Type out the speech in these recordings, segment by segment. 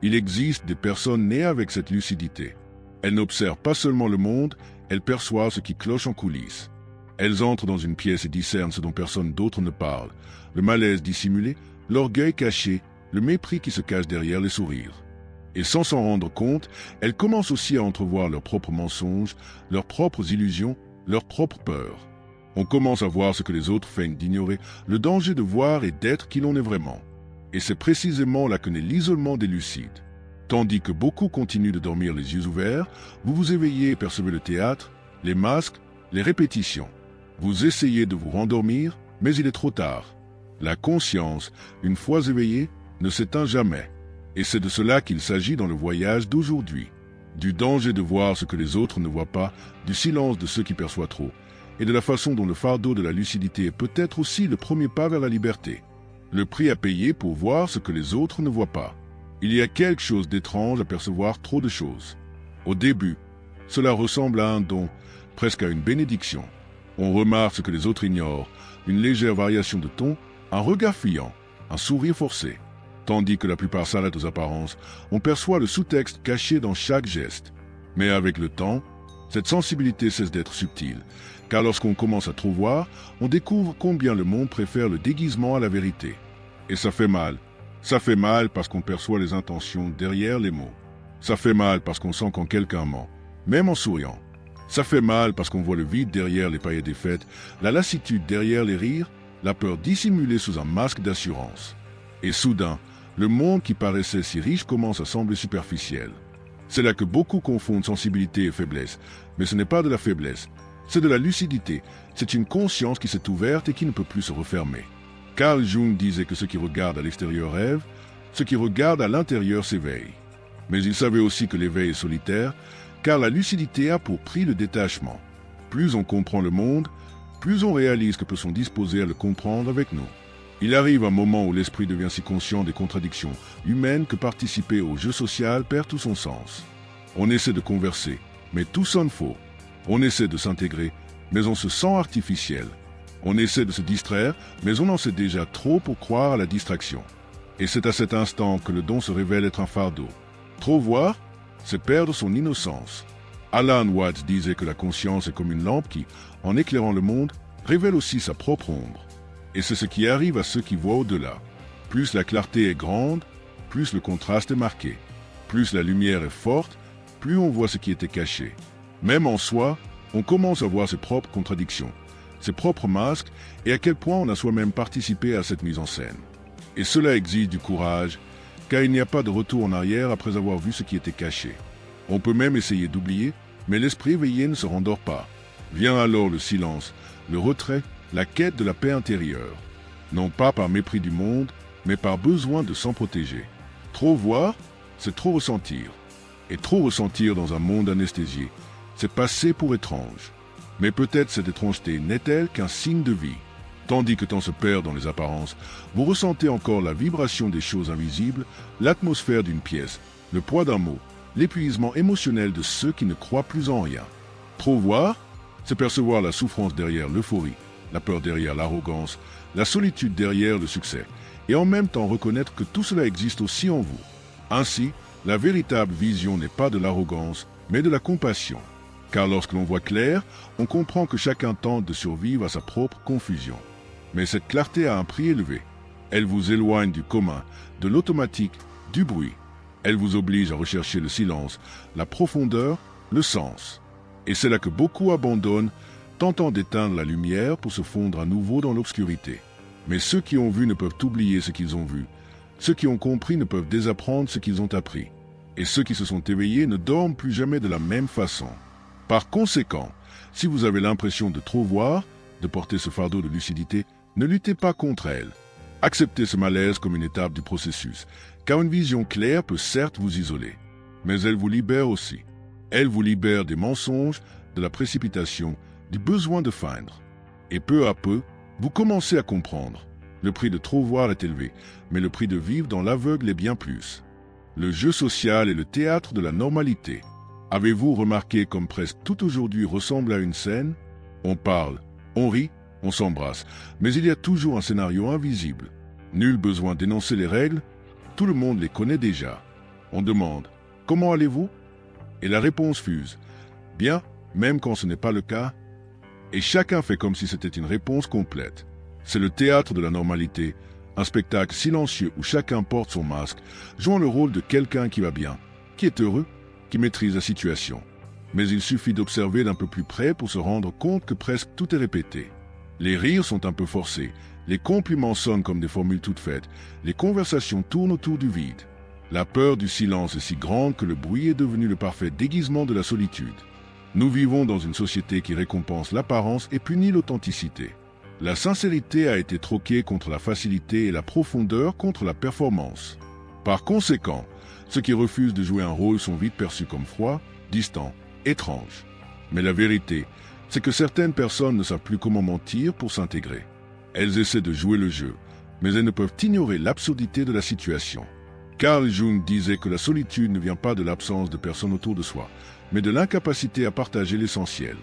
Il existe des personnes nées avec cette lucidité. Elles n'observent pas seulement le monde, elles perçoivent ce qui cloche en coulisses. Elles entrent dans une pièce et discernent ce dont personne d'autre ne parle, le malaise dissimulé, l'orgueil caché, le mépris qui se cache derrière les sourires. Et sans s'en rendre compte, elles commencent aussi à entrevoir leurs propres mensonges, leurs propres illusions, leurs propres peurs. On commence à voir ce que les autres feignent d'ignorer, le danger de voir et d'être qui l'on est vraiment. Et c'est précisément là que naît l'isolement des lucides. Tandis que beaucoup continuent de dormir les yeux ouverts, vous vous éveillez et percevez le théâtre, les masques, les répétitions. Vous essayez de vous rendormir, mais il est trop tard. La conscience, une fois éveillée, ne s'éteint jamais. Et c'est de cela qu'il s'agit dans le voyage d'aujourd'hui. Du danger de voir ce que les autres ne voient pas, du silence de ceux qui perçoivent trop, et de la façon dont le fardeau de la lucidité est peut-être aussi le premier pas vers la liberté. Le prix à payer pour voir ce que les autres ne voient pas. Il y a quelque chose d'étrange à percevoir trop de choses. Au début, cela ressemble à un don, presque à une bénédiction. On remarque ce que les autres ignorent, une légère variation de ton, un regard fuyant, un sourire forcé. Tandis que la plupart s'arrêtent aux apparences, on perçoit le sous-texte caché dans chaque geste. Mais avec le temps, cette sensibilité cesse d'être subtile, car lorsqu'on commence à trop voir, on découvre combien le monde préfère le déguisement à la vérité. Et ça fait mal. Ça fait mal parce qu'on perçoit les intentions derrière les mots. Ça fait mal parce qu'on sent quand quelqu'un ment, même en souriant. Ça fait mal parce qu'on voit le vide derrière les paillettes des fêtes, la lassitude derrière les rires, la peur dissimulée sous un masque d'assurance. Et soudain, le monde qui paraissait si riche commence à sembler superficiel. C'est là que beaucoup confondent sensibilité et faiblesse, mais ce n'est pas de la faiblesse, c'est de la lucidité, c'est une conscience qui s'est ouverte et qui ne peut plus se refermer. Carl Jung disait que ceux qui regardent à l'extérieur rêvent, ceux qui regardent à l'intérieur s'éveillent. Mais il savait aussi que l'éveil est solitaire, car la lucidité a pour prix le détachement. Plus on comprend le monde, plus on réalise que peut sont disposés à le comprendre avec nous. Il arrive un moment où l'esprit devient si conscient des contradictions humaines que participer au jeu social perd tout son sens. On essaie de converser, mais tout sonne faux. On essaie de s'intégrer, mais on se sent artificiel. On essaie de se distraire, mais on en sait déjà trop pour croire à la distraction. Et c'est à cet instant que le don se révèle être un fardeau. Trop voir, c'est perdre son innocence. Alan Watts disait que la conscience est comme une lampe qui, en éclairant le monde, révèle aussi sa propre ombre. Et c'est ce qui arrive à ceux qui voient au-delà. Plus la clarté est grande, plus le contraste est marqué. Plus la lumière est forte, plus on voit ce qui était caché. Même en soi, on commence à voir ses propres contradictions, ses propres masques et à quel point on a soi-même participé à cette mise en scène. Et cela exige du courage, car il n'y a pas de retour en arrière après avoir vu ce qui était caché. On peut même essayer d'oublier, mais l'esprit éveillé ne se rendort pas. Vient alors le silence, le retrait, la quête de la paix intérieure. Non pas par mépris du monde, mais par besoin de s'en protéger. Trop voir, c'est trop ressentir. Et trop ressentir dans un monde anesthésié, c'est passer pour étrange. Mais peut-être cette étrangeté n'est-elle qu'un signe de vie. Tandis que temps se perd dans les apparences, vous ressentez encore la vibration des choses invisibles, l'atmosphère d'une pièce, le poids d'un mot, l'épuisement émotionnel de ceux qui ne croient plus en rien. Trop voir, c'est percevoir la souffrance derrière l'euphorie, la peur derrière l'arrogance, la solitude derrière le succès, et en même temps reconnaître que tout cela existe aussi en vous. Ainsi, la véritable vision n'est pas de l'arrogance, mais de la compassion. Car lorsque l'on voit clair, on comprend que chacun tente de survivre à sa propre confusion. Mais cette clarté a un prix élevé. Elle vous éloigne du commun, de l'automatique, du bruit. Elle vous oblige à rechercher le silence, la profondeur, le sens. Et c'est là que beaucoup abandonnent, tentant d'éteindre la lumière pour se fondre à nouveau dans l'obscurité. Mais ceux qui ont vu ne peuvent oublier ce qu'ils ont vu. Ceux qui ont compris ne peuvent désapprendre ce qu'ils ont appris. Et ceux qui se sont éveillés ne dorment plus jamais de la même façon. Par conséquent, si vous avez l'impression de trop voir, de porter ce fardeau de lucidité, ne luttez pas contre elle. Acceptez ce malaise comme une étape du processus, car une vision claire peut certes vous isoler, mais elle vous libère aussi. Elle vous libère des mensonges, de la précipitation, du besoin de feindre. Et peu à peu, vous commencez à comprendre. Le prix de trop voir est élevé, mais le prix de vivre dans l'aveugle est bien plus. Le jeu social est le théâtre de la normalité. Avez-vous remarqué comme presque tout aujourd'hui ressemble à une scène? On parle, on rit, on s'embrasse, mais il y a toujours un scénario invisible. Nul besoin d'énoncer les règles, tout le monde les connaît déjà. On demande « Comment allez-vous » et la réponse fuse « Bien, même quand ce n'est pas le cas ». Et chacun fait comme si c'était une réponse complète. C'est le théâtre de la normalité, un spectacle silencieux où chacun porte son masque, jouant le rôle de quelqu'un qui va bien, qui est heureux, qui maîtrise la situation. Mais il suffit d'observer d'un peu plus près pour se rendre compte que presque tout est répété. Les rires sont un peu forcés, les compliments sonnent comme des formules toutes faites, les conversations tournent autour du vide. La peur du silence est si grande que le bruit est devenu le parfait déguisement de la solitude. Nous vivons dans une société qui récompense l'apparence et punit l'authenticité. La sincérité a été troquée contre la facilité et la profondeur contre la performance. Par conséquent, ceux qui refusent de jouer un rôle sont vite perçus comme froids, distants, étranges. Mais la vérité, c'est que certaines personnes ne savent plus comment mentir pour s'intégrer. Elles essaient de jouer le jeu, mais elles ne peuvent ignorer l'absurdité de la situation. Carl Jung disait que la solitude ne vient pas de l'absence de personnes autour de soi, mais de l'incapacité à partager l'essentiel.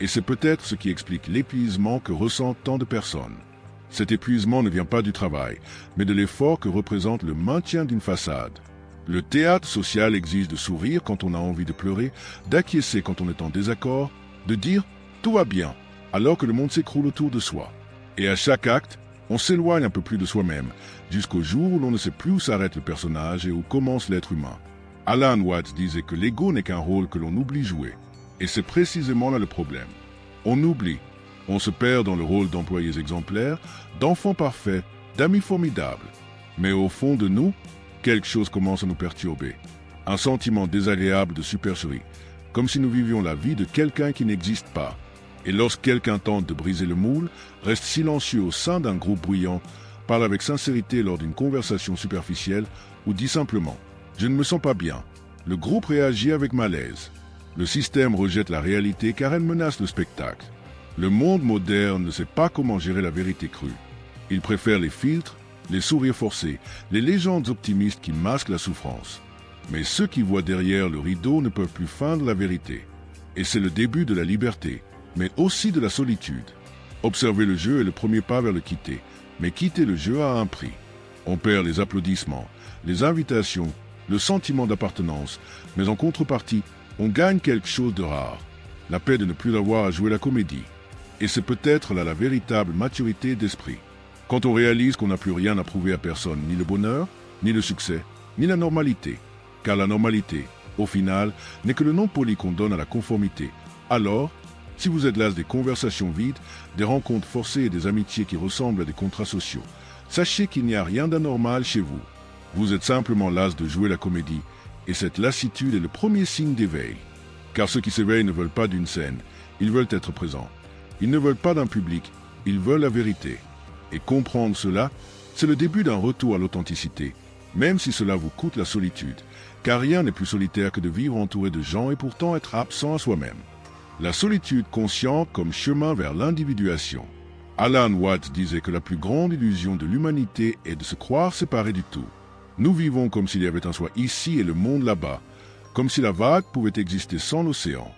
Et c'est peut-être ce qui explique l'épuisement que ressentent tant de personnes. Cet épuisement ne vient pas du travail, mais de l'effort que représente le maintien d'une façade. Le théâtre social exige de sourire quand on a envie de pleurer, d'acquiescer quand on est en désaccord, de dire « tout va bien » alors que le monde s'écroule autour de soi. Et à chaque acte, on s'éloigne un peu plus de soi-même, jusqu'au jour où l'on ne sait plus où s'arrête le personnage et où commence l'être humain. Alan Watts disait que l'ego n'est qu'un rôle que l'on oublie jouer. Et c'est précisément là le problème. On oublie. On se perd dans le rôle d'employés exemplaires, d'enfants parfaits, d'amis formidables. Mais au fond de nous, quelque chose commence à nous perturber. Un sentiment désagréable de supercherie, comme si nous vivions la vie de quelqu'un qui n'existe pas. Et lorsque quelqu'un tente de briser le moule, reste silencieux au sein d'un groupe bruyant, parle avec sincérité lors d'une conversation superficielle ou dit simplement « Je ne me sens pas bien », le groupe réagit avec malaise. Le système rejette la réalité car elle menace le spectacle. Le monde moderne ne sait pas comment gérer la vérité crue. Il préfère les filtres, les sourires forcés, les légendes optimistes qui masquent la souffrance. Mais ceux qui voient derrière le rideau ne peuvent plus feindre la vérité. Et c'est le début de la liberté, mais aussi de la solitude. Observer le jeu est le premier pas vers le quitter, mais quitter le jeu a un prix. On perd les applaudissements, les invitations, le sentiment d'appartenance, mais en contrepartie, on gagne quelque chose de rare, la paix de ne plus avoir à jouer la comédie. Et c'est peut-être là la véritable maturité d'esprit. Quand on réalise qu'on n'a plus rien à prouver à personne, ni le bonheur, ni le succès, ni la normalité. Car la normalité, au final, n'est que le nom poli qu'on donne à la conformité. Alors, si vous êtes las des conversations vides, des rencontres forcées et des amitiés qui ressemblent à des contrats sociaux, sachez qu'il n'y a rien d'anormal chez vous. Vous êtes simplement las de jouer la comédie, et cette lassitude est le premier signe d'éveil. Car ceux qui s'éveillent ne veulent pas d'une scène, ils veulent être présents. Ils ne veulent pas d'un public, ils veulent la vérité. Et comprendre cela, c'est le début d'un retour à l'authenticité, même si cela vous coûte la solitude, car rien n'est plus solitaire que de vivre entouré de gens et pourtant être absent à soi-même. La solitude consciente comme chemin vers l'individuation. Alan Watts disait que la plus grande illusion de l'humanité est de se croire séparé du tout. Nous vivons comme s'il y avait un soi ici et le monde là-bas, comme si la vague pouvait exister sans l'océan.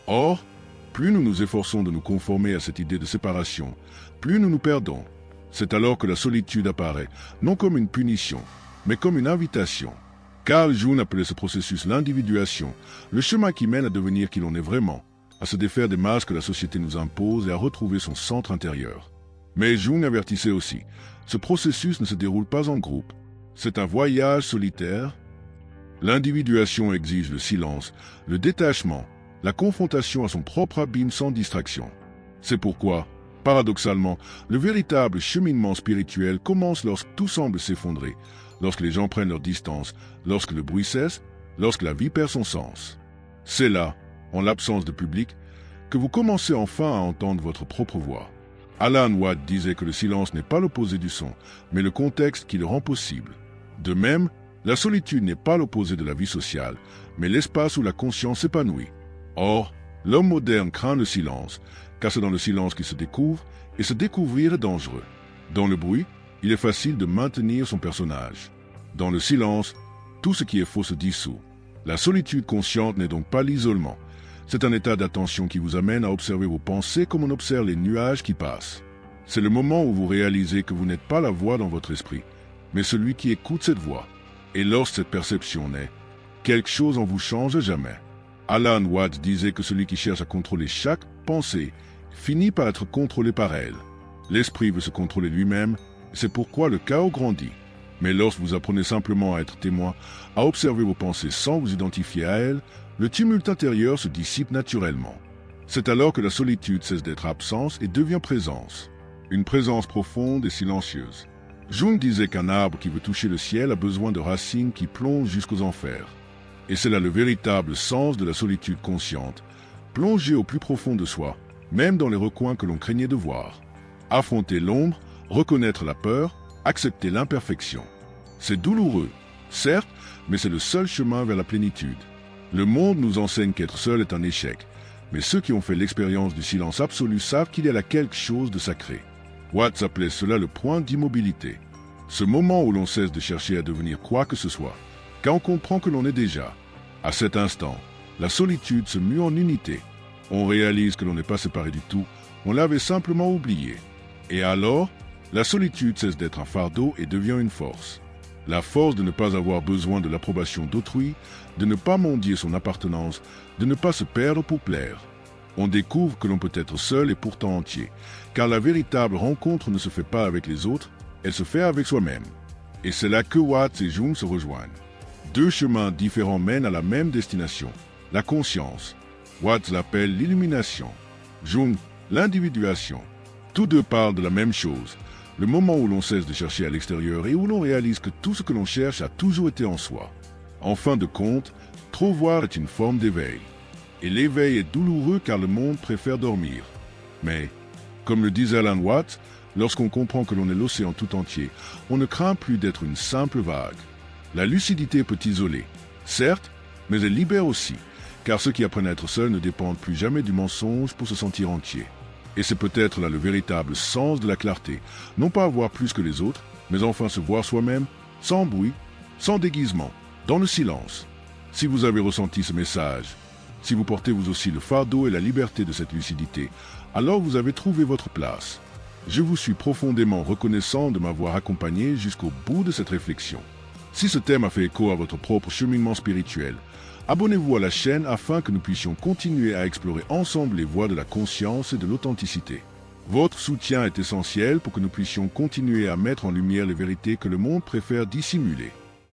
Or, plus nous nous efforçons de nous conformer à cette idée de séparation, plus nous nous perdons. C'est alors que la solitude apparaît, non comme une punition, mais comme une invitation. Carl Jung appelait ce processus l'individuation, le chemin qui mène à devenir qui l'on est vraiment, à se défaire des masques que la société nous impose et à retrouver son centre intérieur. Mais Jung avertissait aussi, ce processus ne se déroule pas en groupe. C'est un voyage solitaire. L'individuation exige le silence, le détachement, la confrontation à son propre abîme sans distraction. C'est pourquoi, paradoxalement, le véritable cheminement spirituel commence lorsque tout semble s'effondrer, lorsque les gens prennent leur distance, lorsque le bruit cesse, lorsque la vie perd son sens. C'est là, en l'absence de public, que vous commencez enfin à entendre votre propre voix. Alan Watts disait que le silence n'est pas l'opposé du son, mais le contexte qui le rend possible. De même, la solitude n'est pas l'opposé de la vie sociale, mais l'espace où la conscience s'épanouit. Or, l'homme moderne craint le silence, car c'est dans le silence qu'il se découvre, et se découvrir est dangereux. Dans le bruit, il est facile de maintenir son personnage. Dans le silence, tout ce qui est faux se dissout. La solitude consciente n'est donc pas l'isolement. C'est un état d'attention qui vous amène à observer vos pensées comme on observe les nuages qui passent. C'est le moment où vous réalisez que vous n'êtes pas la voix dans votre esprit, mais celui qui écoute cette voix. Et lorsque cette perception naît, quelque chose en vous change jamais. Alan Watts disait que celui qui cherche à contrôler chaque pensée finit par être contrôlé par elle. L'esprit veut se contrôler lui-même, c'est pourquoi le chaos grandit. Mais lorsque vous apprenez simplement à être témoin, à observer vos pensées sans vous identifier à elles, le tumulte intérieur se dissipe naturellement. C'est alors que la solitude cesse d'être absence et devient présence. Une présence profonde et silencieuse. Jung disait qu'un arbre qui veut toucher le ciel a besoin de racines qui plongent jusqu'aux enfers. Et c'est là le véritable sens de la solitude consciente, plonger au plus profond de soi, même dans les recoins que l'on craignait de voir. Affronter l'ombre, reconnaître la peur, accepter l'imperfection. C'est douloureux, certes, mais c'est le seul chemin vers la plénitude. Le monde nous enseigne qu'être seul est un échec, mais ceux qui ont fait l'expérience du silence absolu savent qu'il y a là quelque chose de sacré. Watts appelait cela le point d'immobilité. Ce moment où l'on cesse de chercher à devenir quoi que ce soit, car on comprend que l'on est déjà. À cet instant, la solitude se mue en unité. On réalise que l'on n'est pas séparé du tout, on l'avait simplement oublié. Et alors, la solitude cesse d'être un fardeau et devient une force. La force de ne pas avoir besoin de l'approbation d'autrui, de ne pas mendier son appartenance, de ne pas se perdre pour plaire. On découvre que l'on peut être seul et pourtant entier, car la véritable rencontre ne se fait pas avec les autres, elle se fait avec soi-même. Et c'est là que Watts et Jung se rejoignent. Deux chemins différents mènent à la même destination, la conscience. Watts l'appelle l'illumination, Jung l'individuation. Tous deux parlent de la même chose, le moment où l'on cesse de chercher à l'extérieur et où l'on réalise que tout ce que l'on cherche a toujours été en soi. En fin de compte, trop voir est une forme d'éveil. Et l'éveil est douloureux car le monde préfère dormir. Mais, comme le disait Alan Watts, lorsqu'on comprend que l'on est l'océan tout entier, on ne craint plus d'être une simple vague. La lucidité peut isoler, certes, mais elle libère aussi, car ceux qui apprennent à être seuls ne dépendent plus jamais du mensonge pour se sentir entier. Et c'est peut-être là le véritable sens de la clarté, non pas avoir plus que les autres, mais enfin se voir soi-même, sans bruit, sans déguisement, dans le silence. Si vous avez ressenti ce message, si vous portez vous aussi le fardeau et la liberté de cette lucidité, alors vous avez trouvé votre place. Je vous suis profondément reconnaissant de m'avoir accompagné jusqu'au bout de cette réflexion. Si ce thème a fait écho à votre propre cheminement spirituel, abonnez-vous à la chaîne afin que nous puissions continuer à explorer ensemble les voies de la conscience et de l'authenticité. Votre soutien est essentiel pour que nous puissions continuer à mettre en lumière les vérités que le monde préfère dissimuler.